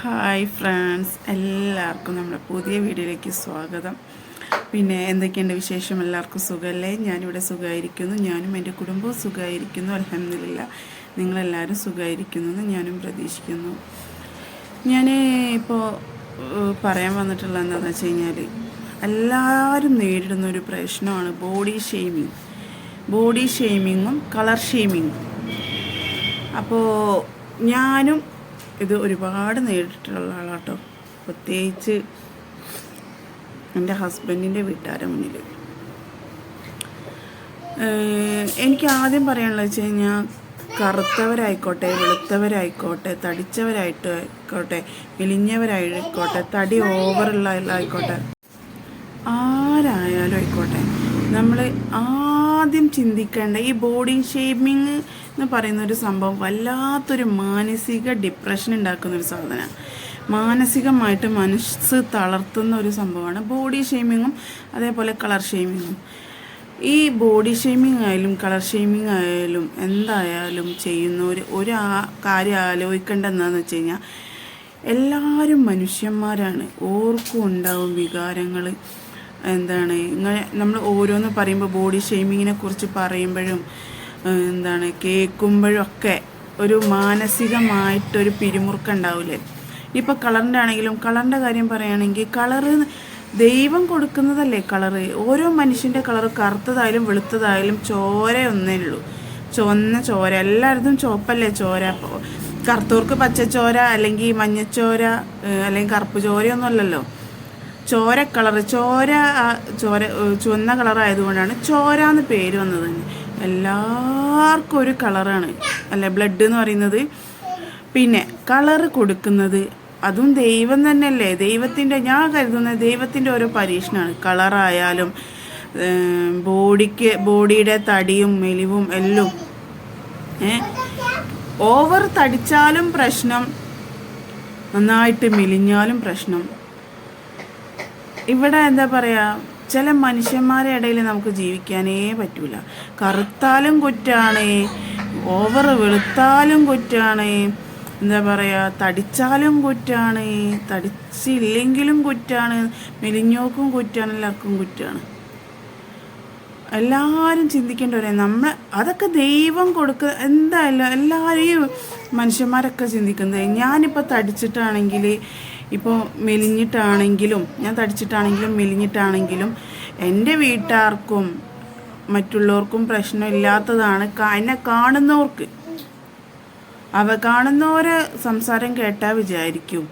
Hi friends, എല്ലാവർക്കും നമ്മുടെ പുതിയ വീഡിയോയിലേക്ക് സ്വാഗതം. പിന്നെ എന്തൊക്കെയുണ്ട് വിശേഷം? എല്ലാവർക്കും സുഖമല്ലേ? ഞാനിവിടെ സുഖമായിരിക്കുന്നു. ഞാനും എൻ്റെ കുടുംബവും സുഖമായിരിക്കുന്നു. അൽഹംദുലില്ലാ. നിങ്ങളെല്ലാവരും സുഖമായിരിക്കുന്നു എന്ന് ഞാനും പ്രതീക്ഷിക്കുന്നു. ഞാൻ ഇപ്പോൾ പറയാൻ വന്നിട്ടുള്ളത് എന്താണെന്ന് വെച്ച് കഴിഞ്ഞാൽ, എല്ലാവരും നേരിടുന്ന ഒരു പ്രശ്നമാണ് ബോഡി ഷെയ്മിങ്ങും കളർ ഷെയ്മിങ്ങും. അപ്പോൾ ഞാനും ഇത് ഒരുപാട് നേരിട്ടിട്ടുള്ള ആളാട്ടോ. പ്രത്യേകിച്ച് എൻ്റെ ഹസ്ബൻഡിൻ്റെ വീട്ടുകാരുടെ മുന്നിൽ. എനിക്ക് ആദ്യം പറയാനുള്ളത് വെച്ച് കഴിഞ്ഞാൽ, കറുത്തവരായിക്കോട്ടെ, വെളുത്തവരായിക്കോട്ടെ, തടിച്ചവരായിക്കോട്ടെ, മെലിഞ്ഞവരായിക്കോട്ടെ, തടി ഓവറുള്ളതായിക്കോട്ടെ, ആരായാലും ആയിക്കോട്ടെ, നമ്മൾ ആദ്യം ചിന്തിക്കേണ്ട ഈ ബോഡി ഷേമിങ് എന്ന് പറയുന്നൊരു സംഭവം വല്ലാത്തൊരു മാനസിക ഡിപ്രഷൻ ഉണ്ടാക്കുന്നൊരു സാധനമാണ്. മാനസികമായിട്ട് മനസ്സ് തളർത്തുന്ന ഒരു സംഭവമാണ് ബോഡി ഷേമിങ്ങും അതേപോലെ കളർ ഷേമിങ്ങും. ഈ ബോഡി ഷേമിങ് ആയാലും കളർ ഷേമിങ് ആയാലും എന്തായാലും ചെയ്യുന്ന ഒരു കാര്യം ആലോചിക്കേണ്ടതെന്ന് വെച്ച് കഴിഞ്ഞാൽ, എല്ലാവരും മനുഷ്യന്മാരാണ്. ഓർക്കും ഉണ്ടാവും വികാരങ്ങൾ. നമ്മൾ ഓരോന്ന് പറയുമ്പോൾ, ബോഡി ഷെയ്മിങ്ങിനെ കുറിച്ച് പറയുമ്പോഴും കേൾക്കുമ്പോഴും ഒക്കെ ഒരു മാനസികമായിട്ടൊരു പിരിമുറുക്കം ഉണ്ടാവില്ലേ? ഇപ്പോൾ കളറിൻ്റെ ആണെങ്കിലും, കളറിൻ്റെ കാര്യം പറയുകയാണെങ്കിൽ, കളറ് ദൈവം കൊടുക്കുന്നതല്ലേ കളറ്. ഓരോ മനുഷ്യൻ്റെ കളറ് കറുത്തതായാലും വെളുത്തതായാലും ചോര ഒന്നേ ഉള്ളൂ. ചുവന്ന ചോര. എല്ലായിടത്തും ചുവപ്പല്ലേ ചോര. കറുത്തവർക്ക് പച്ചച്ചോര, അല്ലെങ്കിൽ മഞ്ഞച്ചോര, അല്ലെങ്കിൽ കറുപ്പ് ചോരയൊന്നും അല്ലല്ലോ. ചോര കളറ്, ചുവന്ന കളറായതുകൊണ്ടാണ് ചോര എന്ന് പേര് വന്നത്. എല്ലാവർക്കും ഒരു കളറാണ് അല്ലേ ബ്ലഡ് എന്ന് പറയുന്നത്. പിന്നെ കളറ് കൊടുക്കുന്നത് അതും ദൈവം തന്നെയല്ലേ. ഞാൻ കരുതുന്നത് ദൈവത്തിൻ്റെ ഓരോ പരീക്ഷണമാണ്. കളറായാലും ബോഡിയുടെ തടിയും മെലിവും എല്ലാം. ഓവർ തടിച്ചാലും പ്രശ്നം, നന്നായിട്ട് മെലിഞ്ഞാലും പ്രശ്നം. ഇവിടെ എന്താ പറയുക, ചില മനുഷ്യന്മാരുടെ ഇടയിൽ നമുക്ക് ജീവിക്കാനേ പറ്റൂല. കറുത്താലും കുറ്റാണ്, ഓവർ വെളുത്താലും കുറ്റാണ്, എന്താ പറയുക, തടിച്ചാലും കുറ്റാണ്, തടിച്ചില്ലെങ്കിലും കുറ്റാണ്, മെലിഞ്ഞോക്കും കുറ്റാണ്, എല്ലാവർക്കും കുറ്റാണ്. എല്ലാവരും ചിന്തിക്കേണ്ടവരെ അതൊക്കെ ദൈവം കൊടുക്കുക. എന്തായാലും എല്ലാവരെയും മനുഷ്യന്മാരൊക്കെ ചിന്തിക്കുന്നത്, ഞാനിപ്പോൾ തടിച്ചിട്ടാണെങ്കിൽ, ഇപ്പോൾ മെലിഞ്ഞിട്ടാണെങ്കിലും, ഞാൻ തടിച്ചിട്ടാണെങ്കിലും മെലിഞ്ഞിട്ടാണെങ്കിലും എൻ്റെ വീട്ടുകാർക്കും മറ്റുള്ളവർക്കും പ്രശ്നമില്ലാത്തതാണ് എന്നെ കാണുന്നവർക്ക്. കാണുന്നവരെ സംസാരം കേട്ടാൽ വിചാരിക്കും,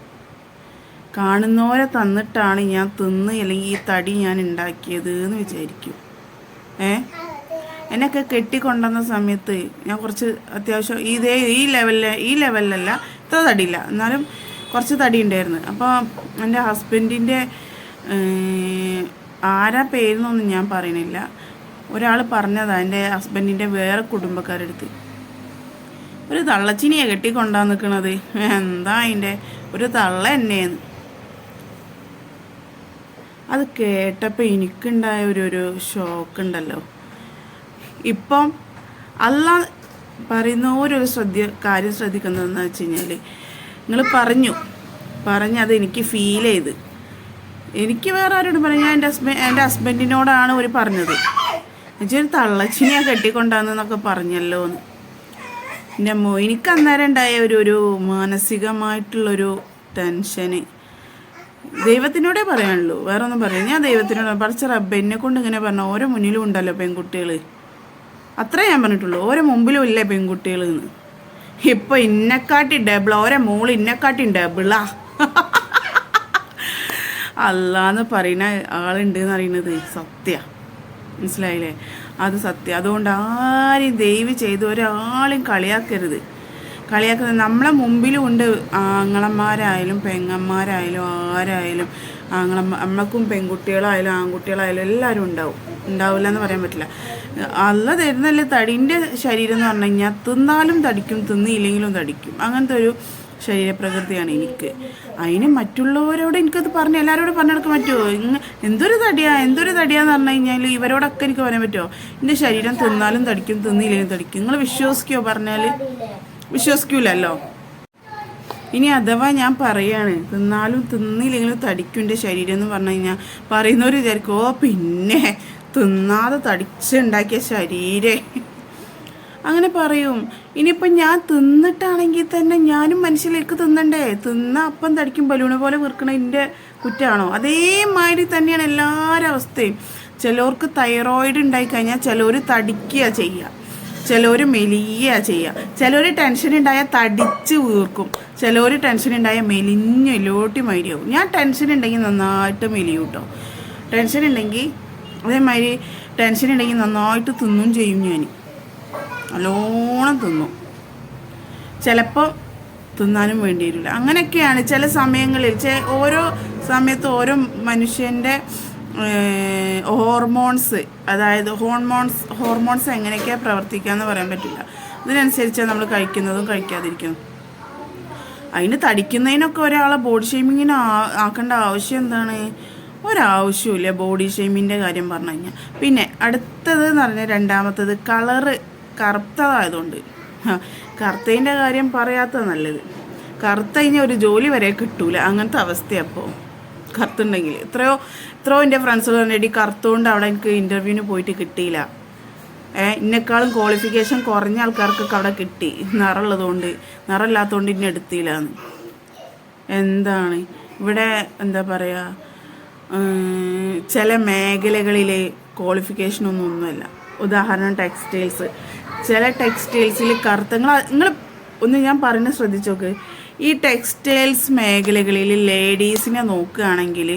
കാണുന്നവരെ തന്നിട്ടാണ് ഞാൻ അല്ലെങ്കിൽ ഈ തടി ഞാൻ ഉണ്ടാക്കിയത് എന്ന് വിചാരിക്കും. എന്നെയൊക്കെ കെട്ടിക്കൊണ്ടുവന്ന സമയത്ത് ഞാൻ കുറച്ച് അത്യാവശ്യം ഈ ലെവലിലല്ല, ഇത്ര തടിയില്ല, എന്നാലും കുറച്ച് തടി ഉണ്ടായിരുന്നു. അപ്പോൾ എൻ്റെ ഹസ്ബൻഡിൻ്റെ ആരാ പേരെന്നൊന്നും ഞാൻ പറയണില്ല, ഒരാൾ പറഞ്ഞതാണ്. എൻ്റെ ഹസ്ബൻഡിൻ്റെ വേറെ കുടുംബക്കാരെടുത്ത് ഒരു തള്ളച്ചിനിയാണ് കെട്ടിക്കൊണ്ടാൻ നിൽക്കണത്. എന്താ അതിൻ്റെ ഒരു തള്ള എന്നെയെന്ന്. അത് കേട്ടപ്പോൾ എനിക്കുണ്ടായ ഒരു ഷോക്കുണ്ടല്ലോ. ഇപ്പം അല്ലാഹ് പറയുന്ന ഓരോ കാര്യം ശ്രദ്ധിക്കുന്നതെന്ന് വെച്ച് കഴിഞ്ഞാൽ, നിങ്ങൾ പറഞ്ഞത് എനിക്ക് ഫീൽ ചെയ്ത്. എനിക്ക് വേറെ ആരോടും പറയാം, ഞാൻ എൻ്റെ ഹസ്ബൻഡിനോടാണ് ഒരു പറഞ്ഞത്. എന്നുവെച്ചാൽ തള്ളച്ചിനിയാ കെട്ടിക്കൊണ്ടാന്നൊക്കെ പറഞ്ഞല്ലോ എന്ന്. എൻ്റെ എനിക്ക് അന്നേരം ഉണ്ടായ ഒരു മാനസികമായിട്ടുള്ളൊരു ടെൻഷന് ദൈവത്തിനോടേ പറയാനുള്ളൂ, വേറെ ഒന്നും പറയാം. ഞാൻ ദൈവത്തിനോട് പഠിച്ച റബ്ബ് എന്നെ കൊണ്ട് ഇങ്ങനെ പറഞ്ഞ, ഓരോ മുന്നിലും ഉണ്ടല്ലോ പെൺകുട്ടികൾ, അത്രേ ഞാൻ പറഞ്ഞിട്ടുള്ളൂ. ഓരോ മുമ്പിലും ഇല്ലേ പെൺകുട്ടികൾ എന്ന്. ഇപ്പോൾ ഇന്നെക്കാട്ടി ഡബിളാ, ഓരോ മോള് ഇന്നെക്കാട്ടി ഡബിളാ. അല്ലാന്ന് പറയുന്ന ആളുണ്ട് എന്ന് പറയുന്നത് സത്യ, മനസ്സിലായില്ലേ? അത് സത്യം. അതുകൊണ്ട് ആരും ദയവ് ചെയ്ത് ഒരാളും കളിയാക്കരുത്. നമ്മളെ മുമ്പിലും ഉണ്ട് ആങ്ങളന്മാരായാലും പെങ്ങന്മാരായാലും ആരായാലും. നമ്മൾക്കും പെൺകുട്ടികളായാലും ആൺകുട്ടികളായാലും എല്ലാവരും ഉണ്ടാവില്ല എന്ന് പറയാൻ പറ്റില്ല. അല്ല തരുന്നല്ലേ തടീൻ്റെ ശരീരം എന്ന് പറഞ്ഞു കഴിഞ്ഞാൽ, തിന്നാലും തടിക്കും, തിന്നില്ലെങ്കിലും തടിക്കും. അങ്ങനത്തെ ഒരു ശരീരപ്രകൃതിയാണ് എനിക്ക്. അതിന് മറ്റുള്ളവരോട് എനിക്കത് എല്ലാവരോടും പറഞ്ഞെടുക്കാൻ പറ്റുമോ? എന്തൊരു തടിയാന്ന് പറഞ്ഞു കഴിഞ്ഞാൽ ഇവരോടൊക്കെ എനിക്ക് പറയാൻ പറ്റുമോ? എൻ്റെ ശരീരം തിന്നാലും തടിക്കും, തിന്നില്ലെങ്കിലും തടിക്കും. നിങ്ങൾ വിശ്വസിക്കുമോ? പറഞ്ഞാൽ വിശ്വസിക്കൂലല്ലോ. ഇനി അഥവാ ഞാൻ പറയാണ് തിന്നാലും തിന്നില്ലെങ്കിലും തടിക്കും എൻ്റെ ശരീരം എന്ന് പറഞ്ഞു കഴിഞ്ഞാൽ പറയുന്നവർ വിചാരിക്കും ഓ പിന്നെ തിന്നാതെ തടിച്ചുണ്ടാക്കിയ ശരീരേ അങ്ങനെ പറയും. ഇനിയിപ്പം ഞാൻ തിന്നിട്ടാണെങ്കിൽ തന്നെ ഞാനും മനുഷ്യലേക്ക് തിന്നണ്ടേ? തിന്ന അപ്പം തടിക്കും ബലൂണ് പോലെ വീർക്കണ എൻ്റെ കുറ്റമാണോ? അതേമാതിരി തന്നെയാണ് എല്ലാവരുടെ അവസ്ഥയും. ചിലവർക്ക് തൈറോയിഡ് ഉണ്ടായിക്കഴിഞ്ഞാൽ ചിലവർ തടിക്കുക ചെയ്യുക, ചിലവർ മെലിയുക ചെയ്യുക, ചിലവർ ടെൻഷൻ ഉണ്ടായാൽ തടിച്ച് വീർക്കും, ചിലവർ ടെൻഷൻ ഉണ്ടായാൽ മെലിഞ്ഞ് ലോട്ടി മരിയാവും. ഞാൻ ടെൻഷൻ ഉണ്ടെങ്കിൽ നന്നായിട്ട് മെലിയും കേട്ടോ. ടെൻഷൻ ഉണ്ടെങ്കിൽ അതേമാതിരി ടെൻഷൻ ഉണ്ടെങ്കിൽ നന്നായിട്ട് തിന്നും ചെയ്യും. ഞാൻ നല്ലോണം തിന്നും, ചിലപ്പോൾ തിന്നാനും വേണ്ടി വരില്ല. അങ്ങനെയൊക്കെയാണ് ചില സമയങ്ങളിൽ. ഓരോ സമയത്ത് ഓരോ മനുഷ്യൻ്റെ ഹോർമോൺസ്, അതായത് ഹോർമോൺസ് എങ്ങനെയൊക്കെയാണ് പ്രവർത്തിക്കുകയെന്ന് പറയാൻ പറ്റില്ല. ഇതിനനുസരിച്ചാണ് നമ്മൾ കഴിക്കുന്നതും കഴിക്കാതിരിക്കുന്നതും. അതിന് തടിക്കുന്നതിനൊക്കെ ഒരാളെ ബോഡി ഷേമിങ്ങിന് ആക്കേണ്ട ആവശ്യം എന്താണ്? ഒരാവശ്യമില്ല ബോഡി ഷേമിങ്ങിൻ്റെ കാര്യം പറഞ്ഞു കഴിഞ്ഞാൽ. പിന്നെ അടുത്തത് എന്ന് പറഞ്ഞാൽ രണ്ടാമത്തത് കളറ് കറുത്തതായതുകൊണ്ട്. കറുത്തതിൻ്റെ കാര്യം പറയാത്തത് നല്ലത്. കറുത്ത കഴിഞ്ഞാൽ ഒരു ജോലി വരെ കിട്ടൂല, അങ്ങനത്തെ അവസ്ഥയാണ്. അപ്പോൾ കറുത്തുണ്ടെങ്കിൽ എത്രയോ എൻ്റെ ഫ്രണ്ട്സുകൾ പറഞ്ഞിട്ട് കറുത്തുകൊണ്ട് അവിടെ എനിക്ക് ഇൻ്റർവ്യൂവിന് പോയിട്ട് കിട്ടിയില്ല. എന്നെക്കാളും ക്വാളിഫിക്കേഷൻ കുറഞ്ഞ ആൾക്കാർക്കൊക്കെ അവിടെ കിട്ടി, നിറമുള്ളതുകൊണ്ട്. നിറമില്ലാത്തതുകൊണ്ട് ഇന്നെ എടുത്തില്ലാന്ന്. എന്താണ് ഇവിടെ എന്താ പറയുക, ചില മേഖലകളിൽ ക്വാളിഫിക്കേഷനൊന്നുമല്ല. ഉദാഹരണം ടെക്സ്റ്റൈൽസ്. ചില ടെക്സ്റ്റൈൽസിൽ കറുത്ത നിങ്ങൾ ഒന്ന് ഞാൻ പറയുന്നത് ശ്രദ്ധിച്ചു നോക്ക്. ഈ ടെക്സ്റ്റൈൽസ് മേഖലകളിൽ ലേഡീസിനെ നോക്കുകയാണെങ്കിൽ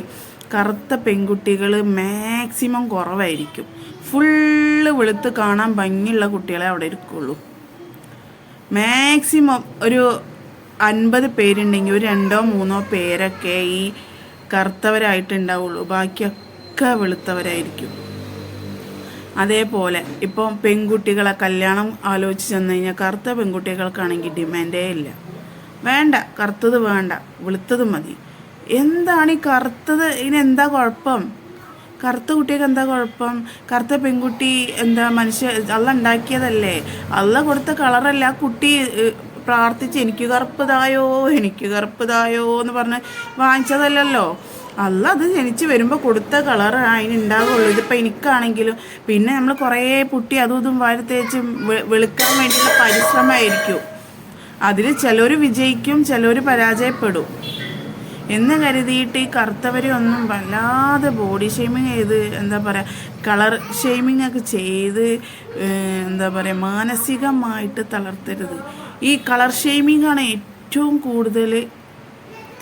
കറുത്ത പെൺകുട്ടികൾ മാക്സിമം കുറവായിരിക്കും. ഫുള്ള് വെളുത്ത് കാണാൻ ഭംഗിയുള്ള കുട്ടികളെ അവിടെ ഇരിക്കുള്ളൂ. മാക്സിമം ഒരു 50 പേരുണ്ടെങ്കിൽ ഒരു 2-3 പേരൊക്കെ ഈ കറുത്തവരായിട്ടുണ്ടാവുള്ളൂ, ബാക്കിയൊക്കെ വെളുത്തവരായിരിക്കും. അതേപോലെ ഇപ്പം പെൺകുട്ടികളെ കല്യാണം ആലോചിച്ച് ചെന്ന് കഴിഞ്ഞാൽ കറുത്ത പെൺകുട്ടികൾക്കാണെങ്കിൽ ഡിമാൻഡേ ഇല്ല. വേണ്ട, കറുത്തത് വേണ്ട, വെളുത്തത് മതി. എന്താണ് ഈ കറുത്തത്? ഇതിനെന്താ കുഴപ്പം? കറുത്ത കുട്ടിക്ക് എന്താ കുഴപ്പം? കറുത്ത പെൺകുട്ടി എന്താ അള്ള ഉണ്ടാക്കിയതല്ലേ, അള്ള കൊടുത്ത കളറല്ല. ആ കുട്ടി പ്രാർത്ഥിച്ച് എനിക്ക് കറുപ്പതായോ എന്ന് പറഞ്ഞ് വാങ്ങിച്ചതല്ലല്ലോ. അല്ല, അത് ജനിച്ച് വരുമ്പോൾ കൊടുത്ത കളർ അതിന് ഉണ്ടാവുള്ളൂ. ഇതിപ്പോൾ എനിക്കാണെങ്കിലും പിന്നെ നമ്മൾ കുറേ പുട്ടി അതും ഇതും വാരി തേച്ച് വെളുക്കാൻ വേണ്ടിയുള്ള പരിശ്രമമായിരിക്കും. അതിൽ ചിലർ വിജയിക്കും, ചിലർ പരാജയപ്പെടും എന്ന് കരുതിയിട്ട് ഈ കറുത്തവരെ ഒന്നും വല്ലാതെ ബോഡി ഷെയ്മിങ് ചെയ്ത് എന്താ പറയുക, കളർ ഷെയ്മിങ് ഒക്കെ ചെയ്ത് എന്താ പറയുക, മാനസികമായിട്ട് തളർത്തരുത്. ഈ കളർ ഷെയ്മിങ്ങാണ് ഏറ്റവും കൂടുതൽ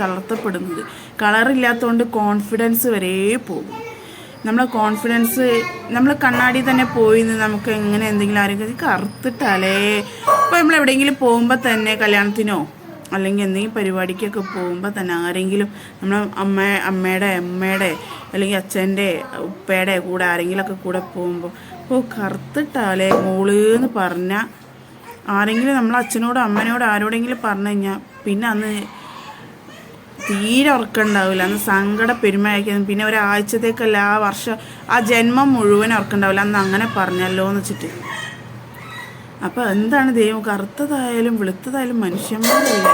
തളർത്തപ്പെടുന്നത്. കളറില്ലാത്തതുകൊണ്ട് കോൺഫിഡൻസ് വരെ പോകും. നമ്മളെ കോൺഫിഡൻസ് നമ്മൾ കണ്ണാടി തന്നെ പോയി നമുക്ക് എങ്ങനെ എന്തെങ്കിലും ആരെങ്കിലും കറുത്തിട്ടാലേ. ഇപ്പോൾ നമ്മൾ എവിടെയെങ്കിലും പോകുമ്പോൾ തന്നെ കല്യാണത്തിനോ അല്ലെങ്കിൽ എന്തെങ്കിലും പരിപാടിക്കൊക്കെ പോകുമ്പോൾ തന്നെ ആരെങ്കിലും നമ്മൾ അമ്മയുടെ അല്ലെങ്കിൽ അച്ഛൻ്റെ ഉപ്പയുടെ കൂടെ ആരെങ്കിലുമൊക്കെ കൂടെ പോകുമ്പോൾ ഇപ്പോൾ കറുത്തിട്ടാലേ മോള് എന്ന് പറഞ്ഞാൽ ആരെങ്കിലും നമ്മൾ അച്ഛനോടോ അമ്മനോടോ ആരോടെങ്കിലും പറഞ്ഞു കഴിഞ്ഞാൽ പിന്നെ അന്ന് തീരെ ഉറക്കമുണ്ടാവില്ല. അന്ന് സങ്കട പെരുമയായിരിക്കും. പിന്നെ ഒരാഴ്ചത്തേക്കല്ല, ആ വർഷം ആ ജന്മം മുഴുവൻ ഉറക്കമുണ്ടാവില്ല. അന്ന് അങ്ങനെ പറഞ്ഞല്ലോ എന്ന് വെച്ചിട്ട്. അപ്പോൾ എന്താണ് ദൈവം, കറുത്തതായാലും വെളുത്തതായാലും മനുഷ്യന്മാരല്ലേ?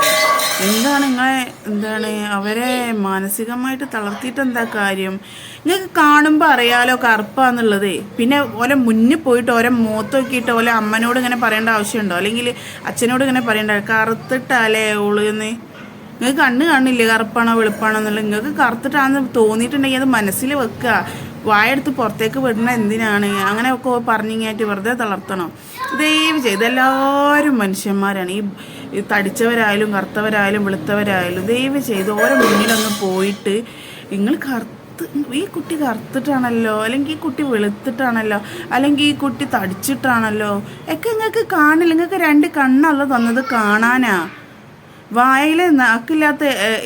എന്താണ് അവരെ മാനസികമായിട്ട് തളർത്തിയിട്ട് എന്താ കാര്യം? നിങ്ങൾക്ക് കാണുമ്പോൾ അറിയാലോ കറുപ്പാന്നുള്ളത്. പിന്നെ ഓരോ മുന്നിൽ പോയിട്ട് ഓരോ മുഖത്ത് നോക്കിയിട്ട് ഓരോ അമ്മനോട് ഇങ്ങനെ പറയേണ്ട ആവശ്യമുണ്ടോ? അല്ലെങ്കിൽ അച്ഛനോട് ഇങ്ങനെ പറയേണ്ട കറുത്തിട്ടാലേ ഓളെന്ന്? നിങ്ങൾക്ക് കാണില്ലേ കറുപ്പാണോ വെളുപ്പാണോ എന്നുള്ളത്? നിങ്ങൾക്ക് കറുത്തിട്ടാണെന്ന് തോന്നിയിട്ടുണ്ടെങ്കിൽ അത് മനസ്സിൽ വെക്കുക. വായെടുത്ത് പുറത്തേക്ക് വിടണ എന്തിനാണ്? അങ്ങനെയൊക്കെ പറഞ്ഞിങ്ങായിട്ട് വെറുതെ തളർത്തണം. ദയവ് ചെയ്ത് എല്ലാവരും മനുഷ്യന്മാരാണ്. ഈ തടിച്ചവരായാലും കറുത്തവരായാലും വെളുത്തവരായാലും ദയവ് ചെയ്ത് ഓരോ മുന്നിലൊന്ന് പോയിട്ട് നിങ്ങൾ ഈ കുട്ടി കറുത്തിട്ടാണല്ലോ, അല്ലെങ്കിൽ ഈ കുട്ടി വെളുത്തിട്ടാണല്ലോ, അല്ലെങ്കിൽ ഈ കുട്ടി തടിച്ചിട്ടാണല്ലോ ഒക്കെ നിങ്ങൾക്ക് കാണില്ല. നിങ്ങൾക്ക് 2 കണ്ണല്ല തന്നത് കാണാനാ. വായിൽ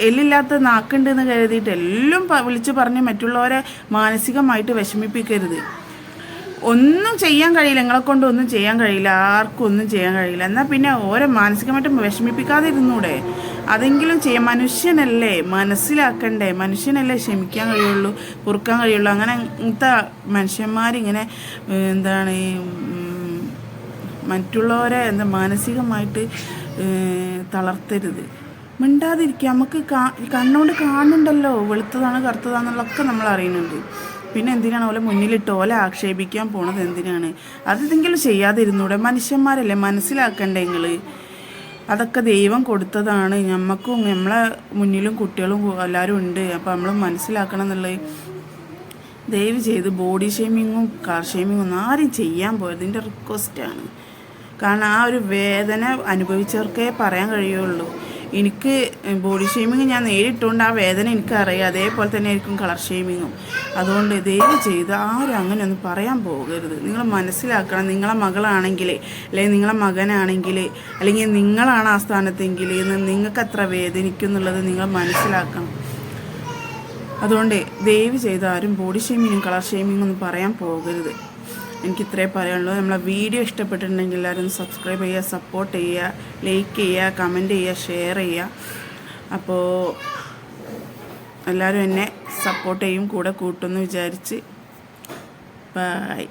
എല്ലില്ലാത്ത നാക്കുണ്ടെന്ന് കരുതിയിട്ട് എല്ലാം വിളിച്ച് പറഞ്ഞ് മറ്റുള്ളവരെ മാനസികമായിട്ട് വിഷമിപ്പിക്കരുത്. ഒന്നും ചെയ്യാൻ കഴിയില്ല, നിങ്ങളെ കൊണ്ട് ഒന്നും ചെയ്യാൻ കഴിയില്ല, ആർക്കും ഒന്നും ചെയ്യാൻ കഴിയില്ല. എന്നാൽ പിന്നെ ഓരോ മാനസികമായിട്ട് വിഷമിപ്പിക്കാതെ ഇരുന്നൂടെ? അതെങ്കിലും ചെയ്യാം. മനുഷ്യനല്ലേ, മനസ്സിലാക്കണ്ടേ? മനുഷ്യനല്ലേ ക്ഷമിക്കാൻ കഴിയുള്ളൂ, പൊറുക്കാൻ കഴിയുള്ളൂ. അങ്ങനത്തെ മനുഷ്യന്മാരിങ്ങനെ എന്താണ് മറ്റുള്ളവരെ മാനസികമായിട്ട് തളർത്തരുത്. മിണ്ടാതിരിക്കുക. നമുക്ക് കണ്ണുകൊണ്ട് കാണുന്നുണ്ടല്ലോ വെളുത്തതാണ് കറുത്തതാണെന്നുള്ളതൊക്കെ നമ്മൾ അറിയുന്നുണ്ട്. പിന്നെ എന്തിനാണ് ഓലെ മുന്നിലിട്ട് ഓലെ ആക്ഷേപിക്കാൻ പോണത്? എന്തിനാണ്? അതെന്തെങ്കിലും ചെയ്യാതിരുന്നൂടെ? മനുഷ്യന്മാരല്ലേ, മനസ്സിലാക്കണ്ടേ നിങ്ങൾ? അതൊക്കെ ദൈവം കൊടുത്തതാണ്. ഞമ്മക്കും നമ്മളെ മുന്നിലും കുട്ടികളും എല്ലാവരും ഉണ്ട്. അപ്പോൾ നമ്മൾ മനസ്സിലാക്കണം എന്നുള്ളത്. ദയവ് ചെയ്ത് ബോഡി ഷേമിങ്ങും കാർ ഷേമിങ്ങും ഒന്നും ആരും ചെയ്യാൻ പോയത് ഇതിൻ്റെ റിക്വസ്റ്റാണ്. കാരണം ആ ഒരു വേദന അനുഭവിച്ചവർക്കേ പറയാൻ കഴിയുള്ളൂ. എനിക്ക് ബോഡി ഷേമിങ് ഞാൻ നേരിട്ടുകൊണ്ട് ആ വേദന എനിക്കറിയാം. അതേപോലെ തന്നെ ആയിരിക്കും കളർ ഷേമിങ്ങും. അതുകൊണ്ട് ദയവ് ചെയ്ത് ആരും അങ്ങനെയൊന്നും പറയാൻ പോകരുത്. നിങ്ങൾ മനസ്സിലാക്കണം. നിങ്ങളെ മകളാണെങ്കിൽ, അല്ലെങ്കിൽ നിങ്ങളെ മകനാണെങ്കിൽ, അല്ലെങ്കിൽ നിങ്ങളാണ് ആ സ്ഥാനത്തെങ്കിൽ നിങ്ങൾക്ക് എത്ര വേദനിക്കും എന്നുള്ളത് നിങ്ങൾ മനസ്സിലാക്കണം. അതുകൊണ്ട് ദയവ് ചെയ്ത് ആരും ബോഡി ഷേമിങ്ങും കളർ ഷേമിങ്ങും ഒന്നും പറയാൻ പോകരുത്. എനിക്കിത്രേ പറയാനുള്ളൂ. നമ്മളെ വീഡിയോ ഇഷ്ടപ്പെട്ടിട്ടുണ്ടെങ്കിൽ എല്ലാവരും സബ്സ്ക്രൈബ് ചെയ്യുക, സപ്പോർട്ട് ചെയ്യുക, ലൈക്ക് ചെയ്യുക, കമൻറ്റ് ചെയ്യുക, ഷെയർ ചെയ്യുക. അപ്പോൾ എല്ലാവരും എന്നെ സപ്പോർട്ട് ചെയ്യും, കൂടെ കൂട്ടുമെന്ന് വിചാരിച്ച് ബൈ.